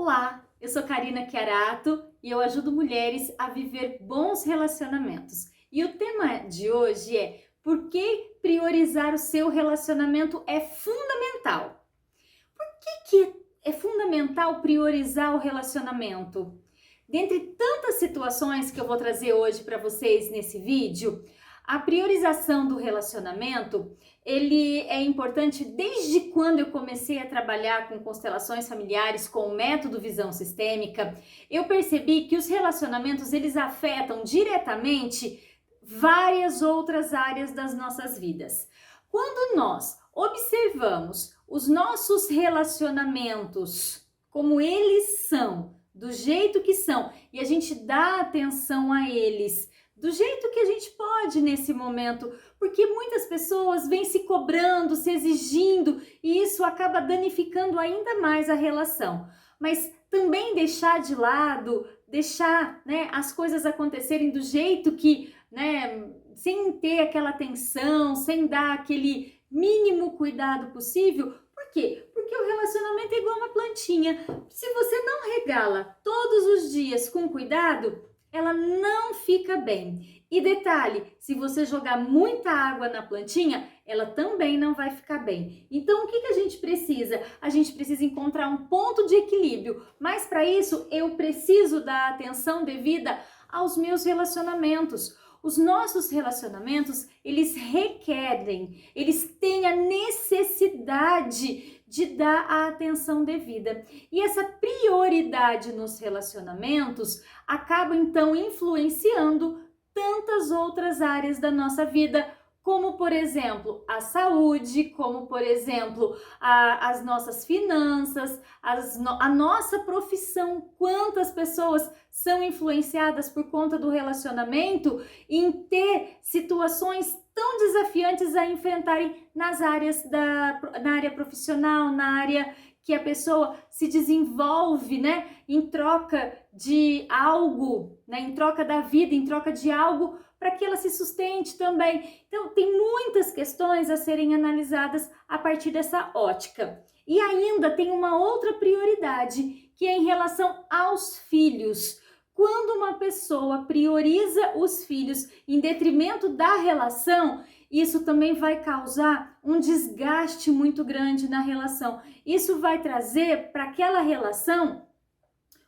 Olá, eu sou Karina Chiarato e eu ajudo mulheres a viver bons relacionamentos. E o tema de hoje é: por que priorizar o seu relacionamento é fundamental? Por que é fundamental priorizar o relacionamento? Dentre tantas situações que eu vou trazer hoje para vocês nesse vídeo, a priorização do relacionamento, ele é importante desde quando eu comecei a trabalhar com constelações familiares, com o método Visão Sistêmica. Eu percebi que os relacionamentos, eles afetam diretamente várias outras áreas das nossas vidas. Quando nós observamos os nossos relacionamentos como eles são, do jeito que são, e a gente dá atenção a eles do jeito que a gente pode nesse momento, porque muitas pessoas vêm se cobrando, se exigindo, e isso acaba danificando ainda mais a relação. Mas também deixar de lado, deixar, as coisas acontecerem do jeito que, sem ter aquela atenção, sem dar aquele mínimo cuidado possível. Por quê? Porque o relacionamento é igual uma plantinha. Se você não regala todos os dias com cuidado, ela não fica bem. E detalhe, se você jogar muita água na plantinha, ela também não vai ficar bem. Então, o que a gente precisa? A gente precisa encontrar um ponto de equilíbrio. Mas para isso, eu preciso dar atenção devida aos meus relacionamentos. Os nossos relacionamentos, eles requerem, eles têm a necessidade de dar a atenção devida. E essa prioridade nos relacionamentos acaba então influenciando tantas outras áreas da nossa vida, como por exemplo a saúde, como por exemplo as nossas finanças, a nossa profissão. Quantas pessoas são influenciadas por conta do relacionamento em ter situações tão desafiantes a enfrentarem na área profissional, na área que a pessoa se desenvolve, em troca de algo, em troca da vida, em troca de algo para que ela se sustente também. Então, tem muitas questões a serem analisadas a partir dessa ótica. E ainda tem uma outra prioridade, que é em relação aos filhos. Quando uma pessoa prioriza os filhos em detrimento da relação, isso também vai causar um desgaste muito grande na relação. Isso vai trazer para aquela relação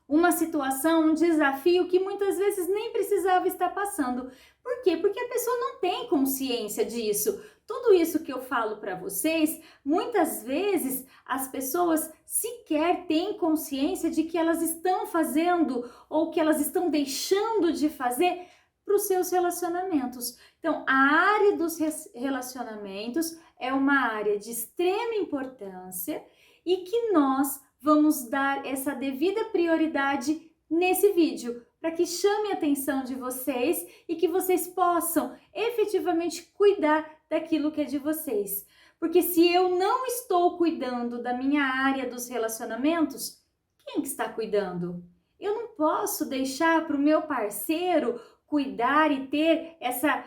uma situação, um desafio que muitas vezes nem precisava estar passando. Por quê? Porque a pessoa não tem consciência disso. Tudo isso que eu falo para vocês, muitas vezes as pessoas sequer têm consciência de que elas estão fazendo ou que elas estão deixando de fazer para os seus relacionamentos. Então, a área dos relacionamentos é uma área de extrema importância e que nós vamos dar essa devida prioridade nesse vídeo, para que chame a atenção de vocês e que vocês possam efetivamente cuidar daquilo que é de vocês. Porque se eu não estou cuidando da minha área dos relacionamentos, quem que está cuidando? Eu não posso deixar para o meu parceiro cuidar e ter essa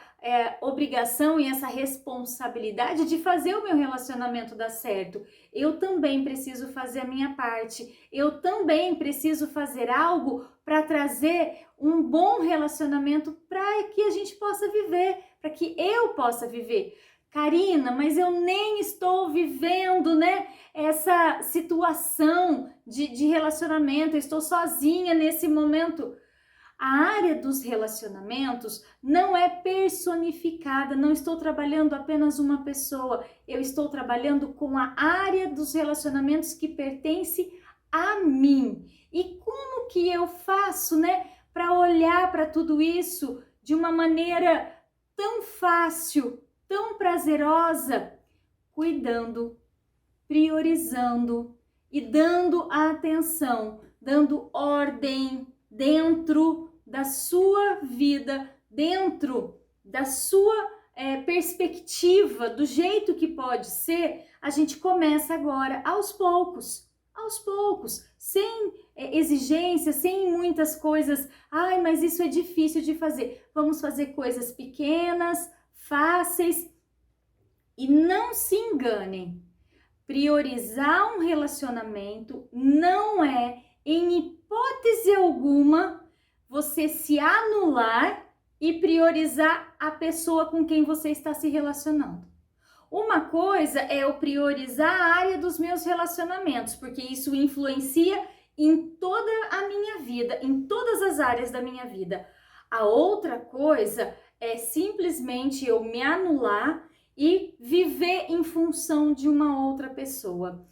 obrigação e essa responsabilidade de fazer o meu relacionamento dar certo. Eu também preciso fazer a minha parte. Eu também preciso fazer algo para trazer um bom relacionamento para que a gente possa viver, para que eu possa viver. Karina, mas eu nem estou vivendo, essa situação de relacionamento, eu estou sozinha nesse momento. A área dos relacionamentos não é personificada, não estou trabalhando apenas uma pessoa, eu estou trabalhando com a área dos relacionamentos que pertence a mim. E como que eu faço, para olhar para tudo isso de uma maneira tão fácil, tão prazerosa? Cuidando, priorizando e dando atenção, dando ordem dentro da sua vida, dentro da sua perspectiva, do jeito que pode ser. A gente começa agora aos poucos, sem exigência, sem muitas coisas. Ai, mas isso é difícil de fazer. Vamos fazer coisas pequenas, fáceis. E não se enganem, priorizar um relacionamento não é em hipótese alguma, você se anular e priorizar a pessoa com quem você está se relacionando. Uma coisa é eu priorizar a área dos meus relacionamentos, porque isso influencia em toda a minha vida, em todas as áreas da minha vida. A outra coisa é simplesmente eu me anular e viver em função de uma outra pessoa.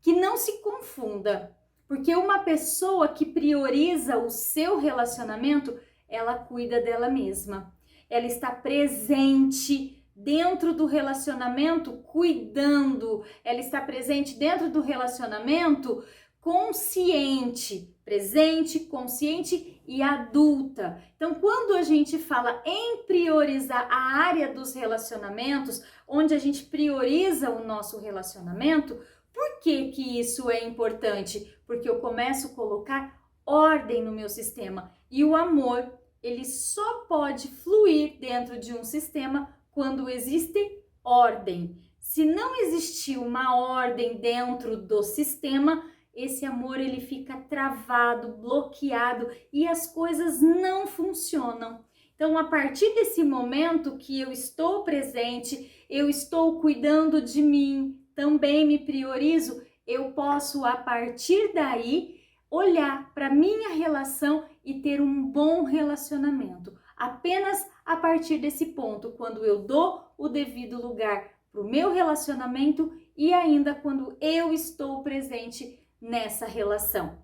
Que não se confunda, porque uma pessoa que prioriza o seu relacionamento, ela cuida dela mesma. Ela está presente dentro do relacionamento, cuidando. Ela está presente dentro do relacionamento, consciente, presente, consciente e adulta. Então, quando a gente fala em priorizar a área dos relacionamentos, onde a gente prioriza o nosso relacionamento, por que que isso é importante? Porque eu começo a colocar ordem no meu sistema. E o amor, ele só pode fluir dentro de um sistema quando existe ordem. Se não existir uma ordem dentro do sistema, esse amor ele fica travado, bloqueado e as coisas não funcionam. Então, a partir desse momento que eu estou presente, eu estou cuidando de mim, também me priorizo, eu posso a partir daí olhar para minha relação e ter um bom relacionamento. Apenas a partir desse ponto, quando eu dou o devido lugar para o meu relacionamento e ainda quando eu estou presente nessa relação.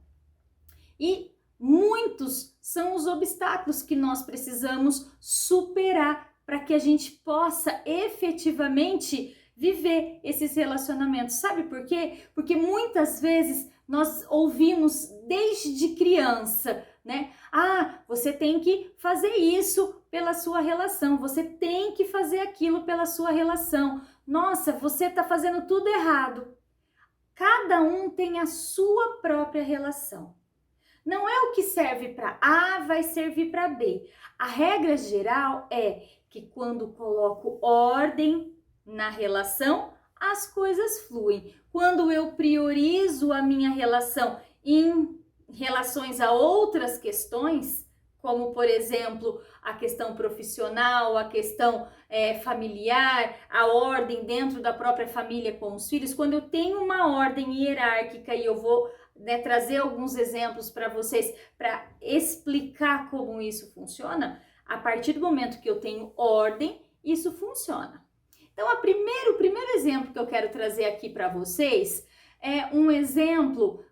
E muitos são os obstáculos que nós precisamos superar para que a gente possa efetivamente viver esses relacionamentos. Sabe por quê? Porque muitas vezes nós ouvimos desde criança, né? Ah, você tem que fazer isso pela sua relação, você tem que fazer aquilo pela sua relação. Nossa, você está fazendo tudo errado. Cada um tem a sua própria relação. Não é o que serve para A vai servir para B. A regra geral é que quando coloco ordem na relação, as coisas fluem. Quando eu priorizo a minha relação em relações a outras questões, como por exemplo a questão profissional, a questão familiar, a ordem dentro da própria família com os filhos, quando eu tenho uma ordem hierárquica e eu vou trazer alguns exemplos para vocês para explicar como isso funciona, a partir do momento que eu tenho ordem, isso funciona. Então, o primeiro exemplo que eu quero trazer aqui para vocês é um exemplo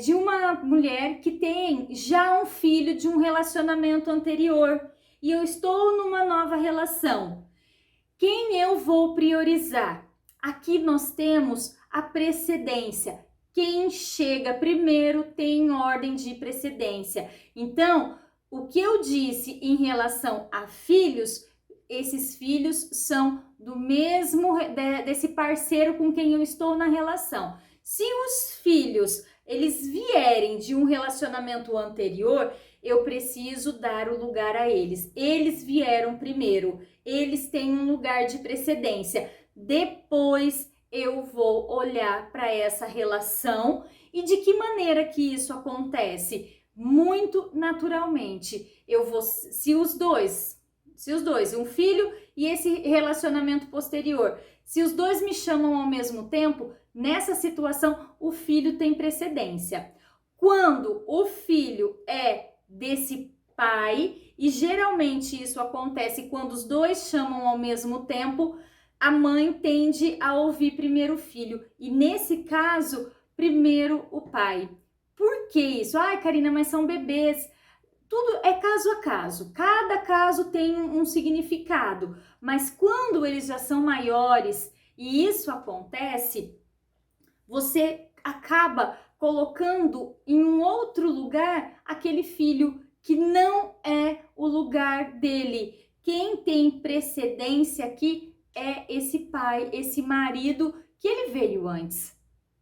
de uma mulher que tem já um filho de um relacionamento anterior e eu estou numa nova relação. Quem eu vou priorizar? Aqui nós temos a precedência. Quem chega primeiro tem ordem de precedência. Então, o que eu disse em relação a filhos, esses filhos são do mesmo, desse parceiro com quem eu estou na relação. Se os filhos, eles vierem de um relacionamento anterior, eu preciso dar o lugar a eles. Eles vieram primeiro, eles têm um lugar de precedência. Depois eu vou olhar para essa relação e de que maneira que isso acontece? Muito naturalmente. Eu vou, se os dois, um filho e esse relacionamento posterior, se os dois me chamam ao mesmo tempo, nessa situação o filho tem precedência. Quando o filho é desse pai, e geralmente isso acontece quando os dois chamam ao mesmo tempo, a mãe tende a ouvir primeiro o filho e nesse caso, primeiro o pai. Por que isso? Ai, Karina, mas são bebês. Tudo é caso a caso, cada caso tem um significado, mas quando eles já são maiores e isso acontece, você acaba colocando em um outro lugar aquele filho que não é o lugar dele. Quem tem precedência aqui é esse pai, esse marido que ele veio antes,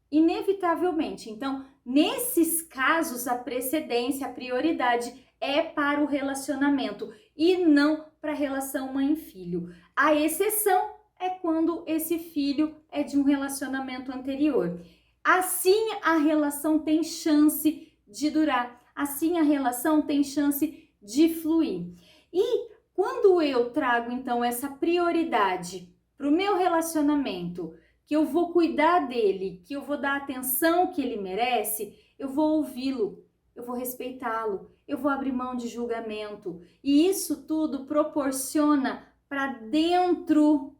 inevitavelmente. Então, nesses casos, a precedência, a prioridade é para o relacionamento e não para a relação mãe-filho. A exceção é quando esse filho é de um relacionamento anterior. Assim, a relação tem chance de durar. Assim a relação tem chance de fluir. E quando eu trago então essa prioridade para o meu relacionamento, que eu vou cuidar dele, que eu vou dar a atenção que ele merece, eu vou ouvi-lo, eu vou respeitá-lo, eu vou abrir mão de julgamento. E isso tudo proporciona para dentro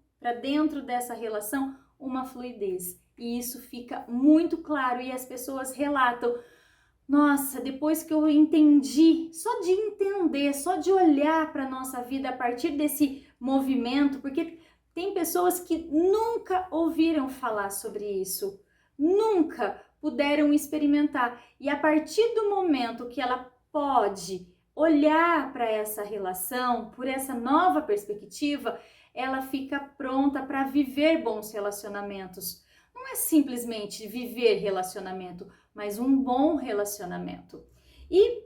dessa relação uma fluidez. E isso fica muito claro e as pessoas relatam: nossa, depois que eu entendi, só de entender, só de olhar para a nossa vida a partir desse movimento, porque tem pessoas que nunca ouviram falar sobre isso, nunca puderam experimentar. E a partir do momento que ela pode olhar para essa relação, por essa nova perspectiva, ela fica pronta para viver bons relacionamentos. Não é simplesmente viver relacionamento, mas um bom relacionamento. E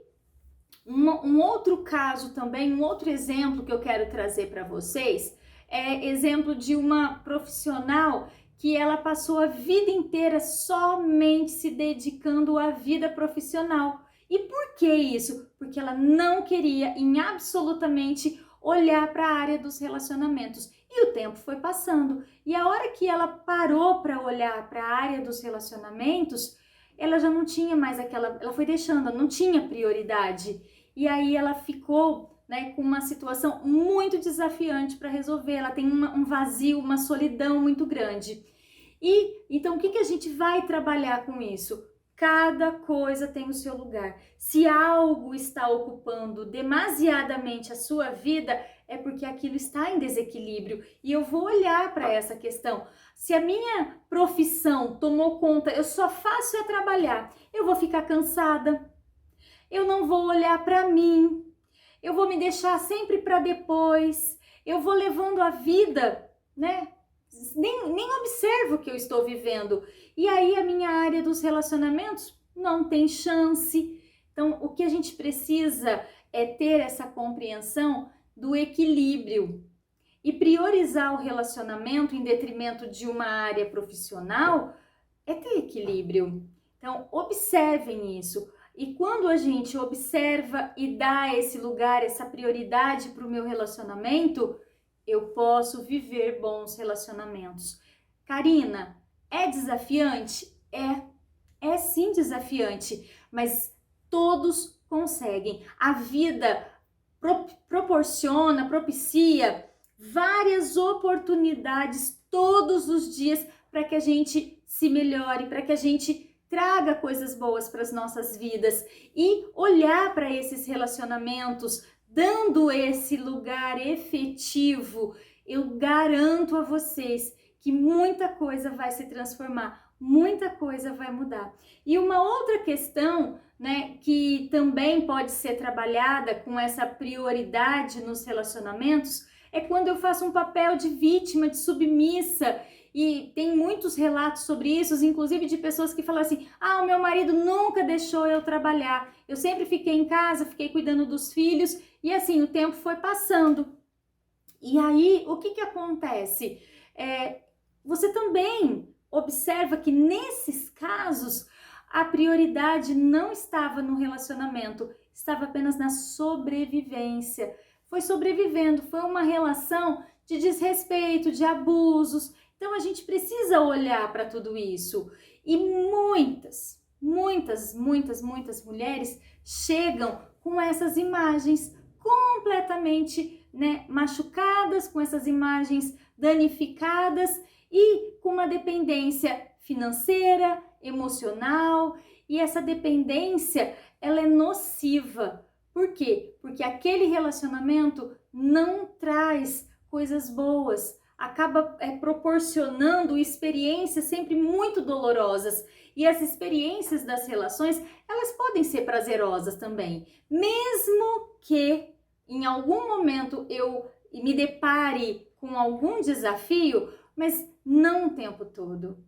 um outro caso também, um outro exemplo que eu quero trazer para vocês, é exemplo de uma profissional que ela passou a vida inteira somente se dedicando à vida profissional. E por que isso? Porque ela não queria em absolutamente olhar para a área dos relacionamentos. E o tempo foi passando. E a hora que ela parou para olhar para a área dos relacionamentos, ela já não tinha mais ela foi deixando, não tinha prioridade. E aí ela ficou, né, com uma situação muito desafiante para resolver. Ela tem um vazio, uma solidão muito grande. E então o que a gente vai trabalhar com isso? Cada coisa tem o seu lugar. Se algo está ocupando demasiadamente a sua vida, é porque aquilo está em desequilíbrio. E eu vou olhar para essa questão. Se a minha profissão tomou conta, eu só faço é trabalhar, eu vou ficar cansada, eu não vou olhar para mim, eu vou me deixar sempre para depois, eu vou levando a vida, né? Nem observo o que eu estou vivendo. E aí a minha área dos relacionamentos não tem chance. Então, o que a gente precisa é ter essa compreensão do equilíbrio e priorizar o relacionamento em detrimento de uma área profissional é ter equilíbrio. Então, observem isso. E quando a gente observa e dá esse lugar, essa prioridade para o meu relacionamento, eu posso viver bons relacionamentos. Karina, é desafiante? É sim desafiante, mas todos conseguem. A vida propicia várias oportunidades todos os dias para que a gente se melhore, para que a gente traga coisas boas para as nossas vidas e olhar para esses relacionamentos, dando esse lugar efetivo, eu garanto a vocês que muita coisa vai se transformar, muita coisa vai mudar. E uma outra questão, né, que também pode ser trabalhada com essa prioridade nos relacionamentos, é quando eu faço um papel de vítima, de submissa. E tem muitos relatos sobre isso, inclusive de pessoas que falam assim: ah, o meu marido nunca deixou eu trabalhar, eu sempre fiquei em casa, fiquei cuidando dos filhos, e assim, o tempo foi passando. E aí, o que acontece? Você também observa que nesses casos, a prioridade não estava no relacionamento, estava apenas na sobrevivência. Foi sobrevivendo, foi uma relação de desrespeito, de abusos. Então a gente precisa olhar para tudo isso. E muitas mulheres chegam com essas imagens completamente, né, machucadas, com essas imagens danificadas e com uma dependência financeira, emocional, e essa dependência, ela é nociva. Por quê? Porque aquele relacionamento não traz coisas boas, acaba proporcionando experiências sempre muito dolorosas. E as experiências das relações, elas podem ser prazerosas também, mesmo que em algum momento eu me depare com algum desafio, mas não o tempo todo.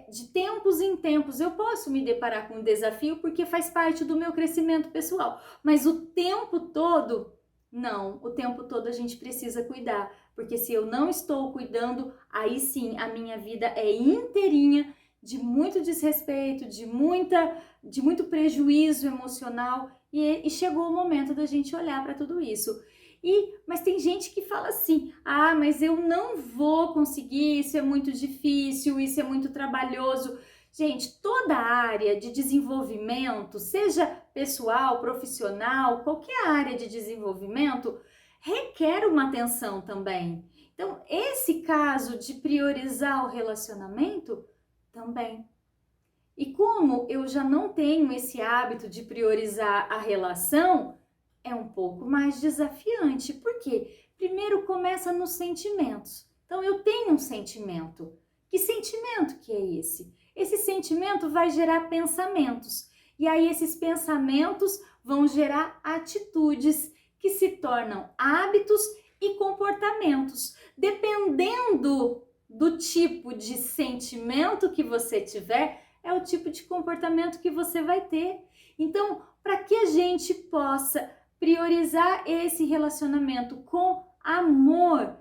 De tempos em tempos eu posso me deparar com um desafio porque faz parte do meu crescimento pessoal, mas o tempo todo, não, o tempo todo a gente precisa cuidar, porque se eu não estou cuidando, aí sim a minha vida é inteirinha de muito desrespeito, de muito prejuízo emocional, e chegou o momento da gente olhar para tudo isso. Mas tem gente que fala assim: ah, mas eu não vou conseguir, isso é muito difícil, isso é muito trabalhoso. Gente, toda área de desenvolvimento, seja pessoal, profissional, qualquer área de desenvolvimento, requer uma atenção também. Então, esse caso de priorizar o relacionamento, também. E como eu já não tenho esse hábito de priorizar a relação, é um pouco mais desafiante. Por quê? Primeiro começa nos sentimentos. Então, eu tenho um sentimento. Que sentimento que é esse? Esse sentimento vai gerar pensamentos. E aí, esses pensamentos vão gerar atitudes que se tornam hábitos e comportamentos. Dependendo do tipo de sentimento que você tiver, é o tipo de comportamento que você vai ter. Então, para que a gente possa priorizar esse relacionamento com amor,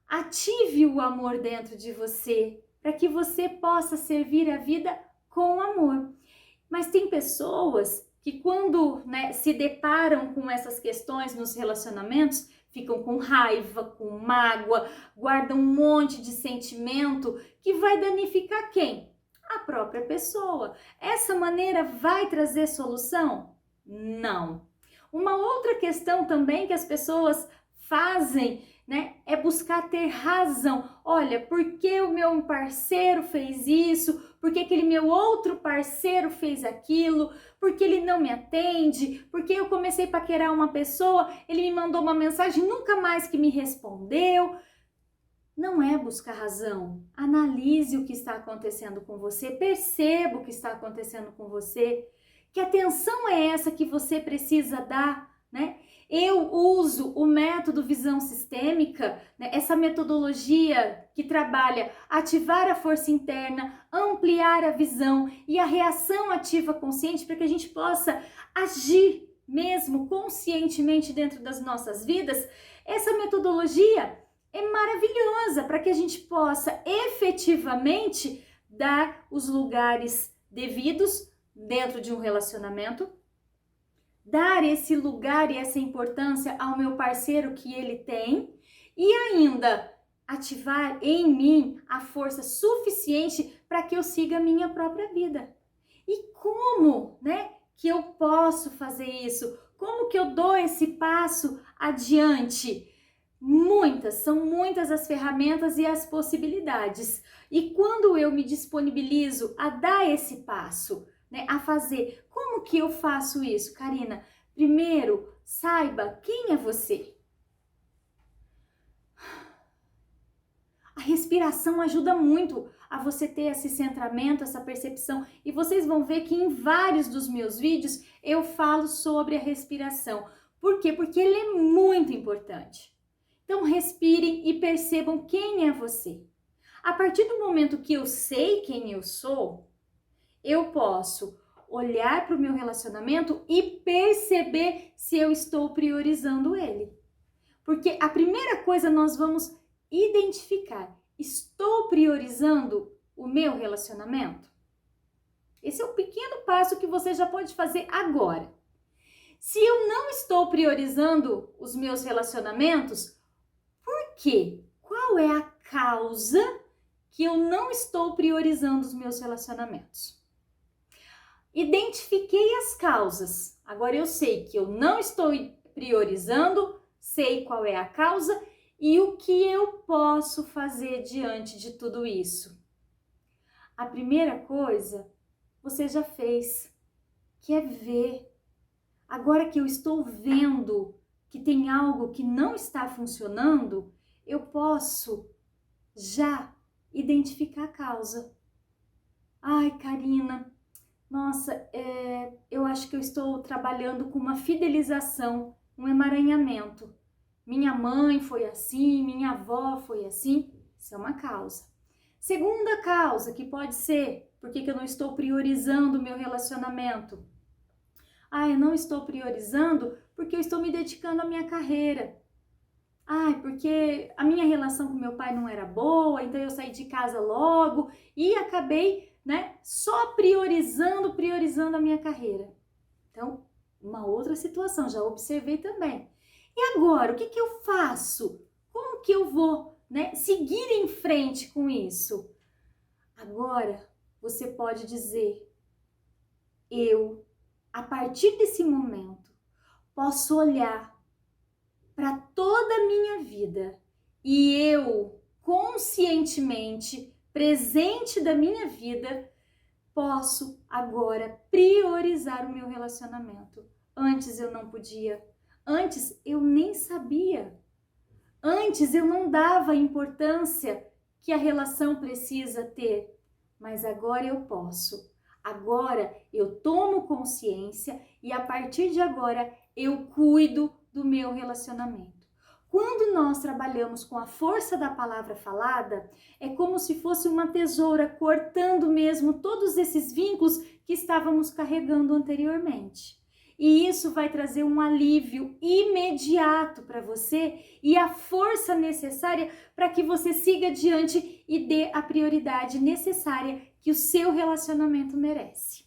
ative o amor dentro de você, para que você possa servir a vida com amor. Mas tem pessoas que quando se deparam com essas questões nos relacionamentos, ficam com raiva, com mágoa, guardam um monte de sentimento que vai danificar quem? A própria pessoa. Essa maneira vai trazer solução? Não. Uma outra questão também que as pessoas fazem, é buscar ter razão. Olha, por que o meu parceiro fez isso? Por que aquele meu outro parceiro fez aquilo? Por que ele não me atende? Por que eu comecei a paquerar uma pessoa, ele me mandou uma mensagem, nunca mais que me respondeu? Não é buscar razão. Analise o que está acontecendo com você, perceba o que está acontecendo com você. Que atenção é essa que você precisa dar, Eu uso o método visão sistêmica, essa metodologia que trabalha ativar a força interna, ampliar a visão e a reação ativa consciente para que a gente possa agir mesmo conscientemente dentro das nossas vidas. Essa metodologia é maravilhosa para que a gente possa efetivamente dar os lugares devidos dentro de um relacionamento, dar esse lugar e essa importância ao meu parceiro que ele tem e ainda ativar em mim a força suficiente para que eu siga a minha própria vida. E como, que eu posso fazer isso? Como que eu dou esse passo adiante? São muitas as ferramentas e as possibilidades. E quando eu me disponibilizo a dar esse passo, a fazer, como que eu faço isso, Karina? Primeiro, saiba quem é você. A respiração ajuda muito a você ter esse centramento, essa percepção. E vocês vão ver que em vários dos meus vídeos eu falo sobre a respiração. Por quê? Porque ele é muito importante. Então, respirem e percebam quem é você. A partir do momento que eu sei quem eu sou, eu posso olhar para o meu relacionamento e perceber se eu estou priorizando ele. Porque a primeira coisa nós vamos identificar: estou priorizando o meu relacionamento? Esse é o pequeno passo que você já pode fazer agora. Se eu não estou priorizando os meus relacionamentos, por quê? Qual é a causa que eu não estou priorizando os meus relacionamentos? Identifiquei as causas. Agora eu sei que eu não estou priorizando, sei qual é a causa e o que eu posso fazer diante de tudo isso. A primeira coisa você já fez, que é ver. Agora que eu estou vendo que tem algo que não está funcionando, eu posso já identificar a causa. Ai, Karina, nossa, eu acho que eu estou trabalhando com uma fidelização, um emaranhamento. Minha mãe foi assim, minha avó foi assim. Isso é uma causa. Segunda causa, que pode ser, por que eu não estou priorizando o meu relacionamento? Eu não estou priorizando porque eu estou me dedicando à minha carreira. Porque a minha relação com meu pai não era boa, então eu saí de casa logo e acabei né? Só priorizando a minha carreira. Então, uma outra situação, já observei também. E agora, o que que eu faço? Como que eu vou, né, seguir em frente com isso? Agora, você pode dizer, a partir desse momento, posso olhar para toda a minha vida e eu, conscientemente, presente da minha vida, posso agora priorizar o meu relacionamento. Antes eu não podia, antes eu nem sabia, antes eu não dava a importância que a relação precisa ter, mas agora eu posso. Agora eu tomo consciência e a partir de agora eu cuido do meu relacionamento. Quando nós trabalhamos com a força da palavra falada, é como se fosse uma tesoura cortando mesmo todos esses vínculos que estávamos carregando anteriormente. E isso vai trazer um alívio imediato para você e a força necessária para que você siga adiante e dê a prioridade necessária que o seu relacionamento merece.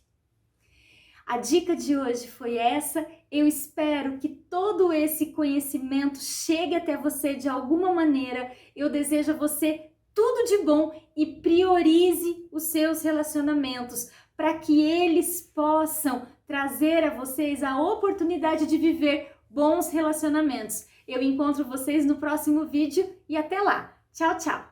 A dica de hoje foi essa. Eu espero que todo esse conhecimento chegue até você de alguma maneira. Eu desejo a você tudo de bom e priorize os seus relacionamentos para que eles possam trazer a vocês a oportunidade de viver bons relacionamentos. Eu encontro vocês no próximo vídeo e até lá. Tchau, tchau!